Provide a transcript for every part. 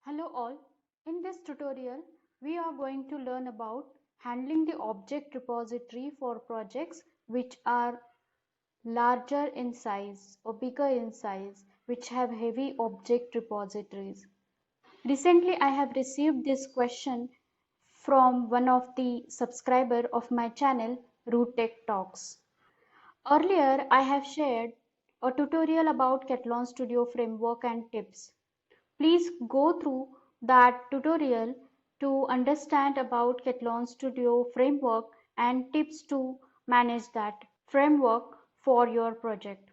Hello all. In this tutorial, we are going to learn about handling the object repository for projects which are larger in size or bigger in size, which have heavy object repositories. Recently, I have received this question from one of the subscriber of my channel, Root Tech Talks. Earlier, I have shared a tutorial about Catalan Studio framework and tips. Please go through that tutorial to understand about Catalan Studio framework and tips to manage that framework for your project.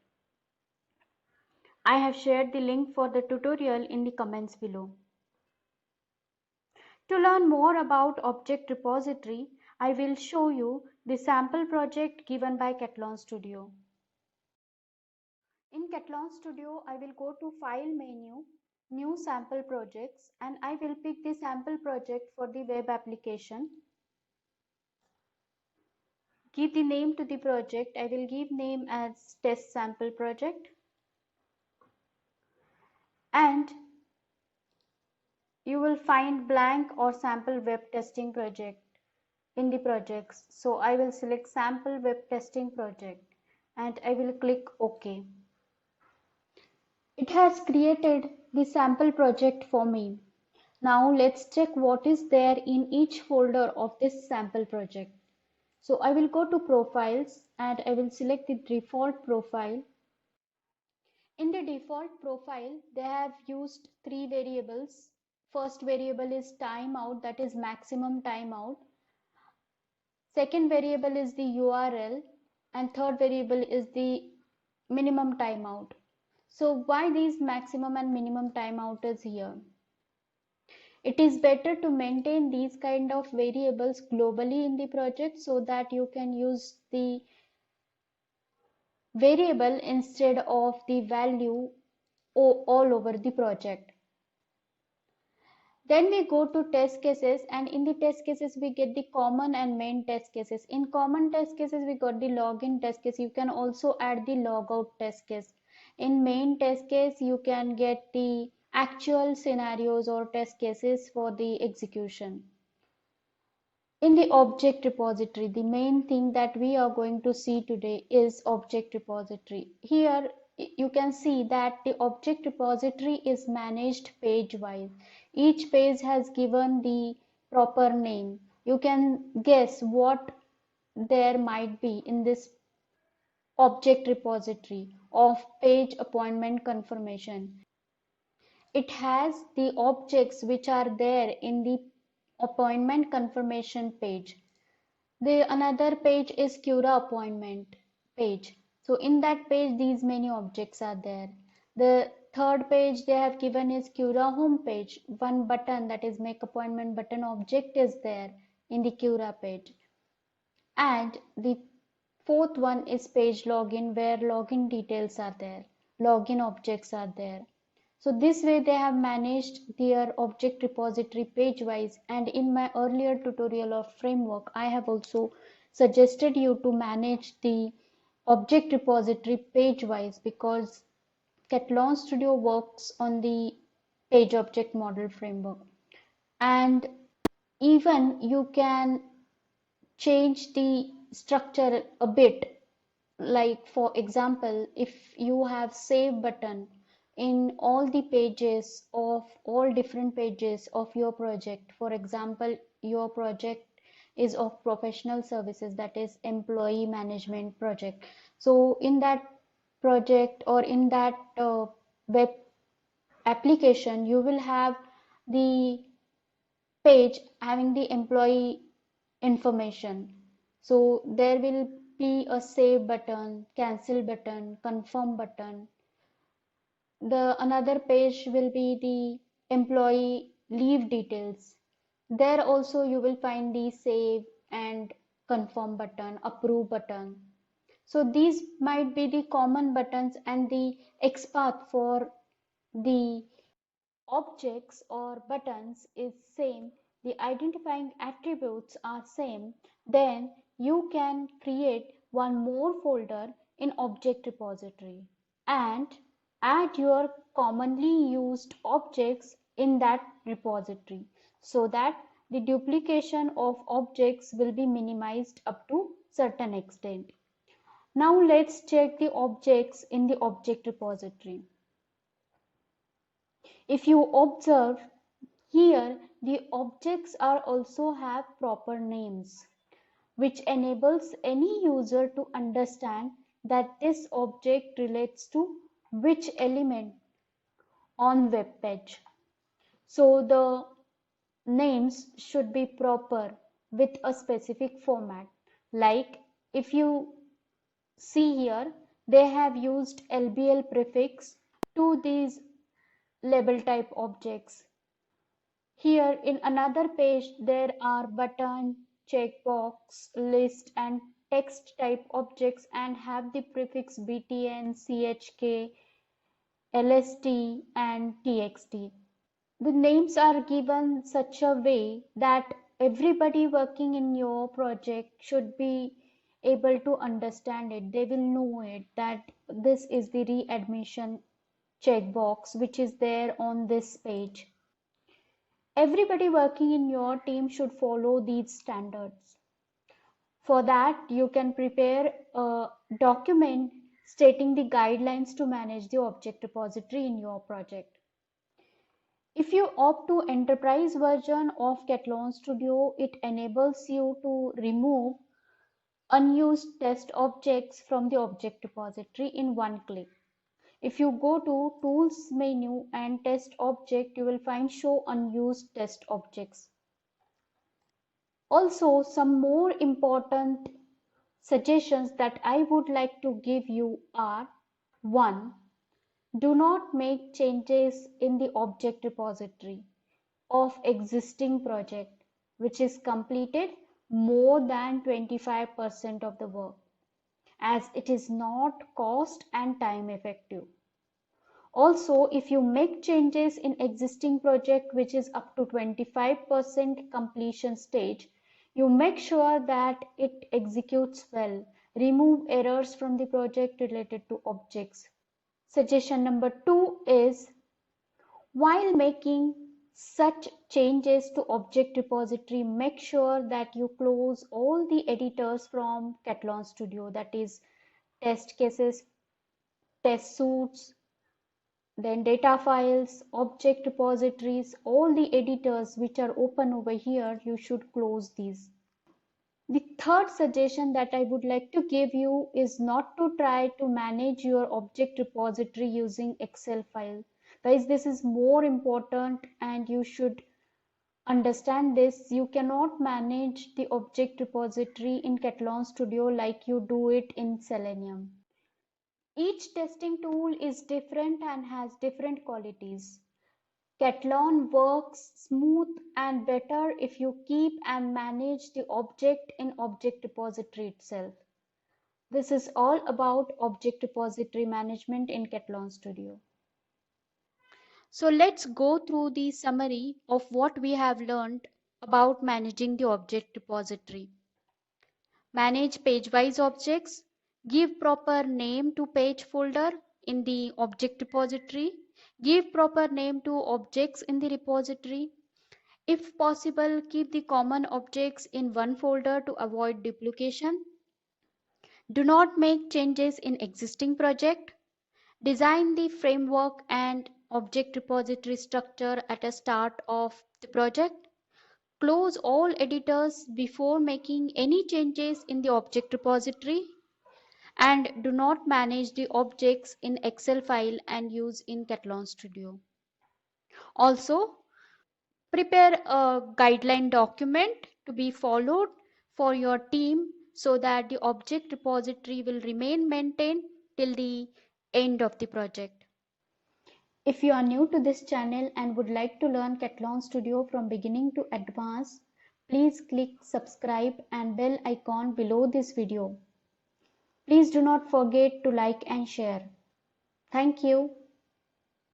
I have shared the link for the tutorial in the comments below. To learn more about object repository, I will show you the sample project given by Catalan Studio. In Catalan Studio, I will go to File menu, New Sample Projects, and I will pick the sample project for the web application. Give the name to the project. I will give name as Test Sample Project. And you will find blank or Sample Web Testing Project in the projects. So I will select Sample Web Testing Project and I will click OK. It has created the sample project for me. Now let's check what is there in each folder of this sample project. So I will go to Profiles and I will select the default profile. In the default profile, they have used three variables. First variable is timeout, that is maximum timeout. Second variable is the URL and third variable is the minimum timeout. So why these maximum and minimum timeout is here? It is better to maintain these kind of variables globally in the project so that you can use the variable instead of the value all over the project. Then we go to test cases, and in the test cases we get the common and main test cases. In common test cases we got the login test case. You can also add the logout test case. In main test case you can get the actual scenarios or test cases for the execution. In the object repository, the main thing that we are going to see today is object repository. Here you can see that the object repository is managed page wise. Each page has given the proper name. You can guess what there might be in this object repository of page appointment confirmation. It has the objects which are there in the appointment confirmation page. The another page is Cura appointment page. So in that page these many objects are there. The third page they have given is Cura home page. One button, that is make appointment button object, is there in the Cura page. And the fourth one is page login, where login details are there. Login objects are there. So this way they have managed their object repository page wise, and in my earlier tutorial of framework I have also suggested you to manage the object repository page wise because Catalan Studio works on the page object model framework. And even you can change the structure a bit. Like for example, if you have save button in all the pages of all different pages of your project, for example your project is of professional services, that is employee management project, so in that project or in that web application you will have the page having the employee information. So there will be a save button, cancel button, confirm button. The another page will be the employee leave details. There also you will find the save and confirm button, approve button. So these might be the common buttons, and the XPath for the objects or buttons is same, the identifying attributes are same, then you can create one more folder in object repository and add your commonly used objects in that repository so that the duplication of objects will be minimized up to certain extent. Now let's check the objects in the object repository. If you observe here, the objects are also have proper names, which enables any user to understand that this object relates to which element on web page. So the names should be proper with a specific format. Like if you see here, they have used LBL prefix to these label type objects. Here in another page, there are button, checkbox, list and text type objects and have the prefix btn, chk, lst and txt. The names are given such a way that everybody working in your project should be able to understand it. They will know it that this is the readmission checkbox which is there on this page. Everybody working in your team should follow these standards. For that, you can prepare a document stating the guidelines to manage the object repository in your project. If you opt to enterprise version of Catalan Studio, it enables you to remove unused test objects from the object repository in one click. If you go to Tools menu and Test Object, you will find Show Unused Test Objects. Also, some more important suggestions that I would like to give you are: 1. Do not make changes in the object repository of existing project which is completed more than 25% of the work, as it is not cost and time effective. Also, if you make changes in existing project which is up to 25% completion stage, you make sure that it executes well. Remove errors from the project related to objects. Suggestion number 2 is, while making such changes to object repository, make sure that you close all the editors from Catalan Studio, that is test cases, test suites, then data files, object repositories, all the editors which are open over here, you should close these. The third suggestion that I would like to give you is not to try to manage your object repository using Excel file. Guys, this is more important and you should understand this. You cannot manage the object repository in Catalan Studio like you do it in Selenium. Each testing tool is different and has different qualities. Catalan works smooth and better if you keep and manage the object in object repository itself. This is all about object repository management in Catalan Studio. So let's go through the summary of what we have learned about managing the object repository. Manage page-wise objects. Give proper name to page folder in the object repository. Give proper name to objects in the repository. If possible, keep the common objects in one folder to avoid duplication. Do not make changes in existing project. Design the framework and object repository structure at the start of the project. Close all editors before making any changes in the object repository. And do not manage the objects in Excel file and use in Catalan Studio. Also, prepare a guideline document to be followed for your team so that the object repository will remain maintained till the end of the project. If you are new to this channel and would like to learn Catalan Studio from beginning to advanced, please click subscribe and bell icon below this video. Please do not forget to like and share. Thank you.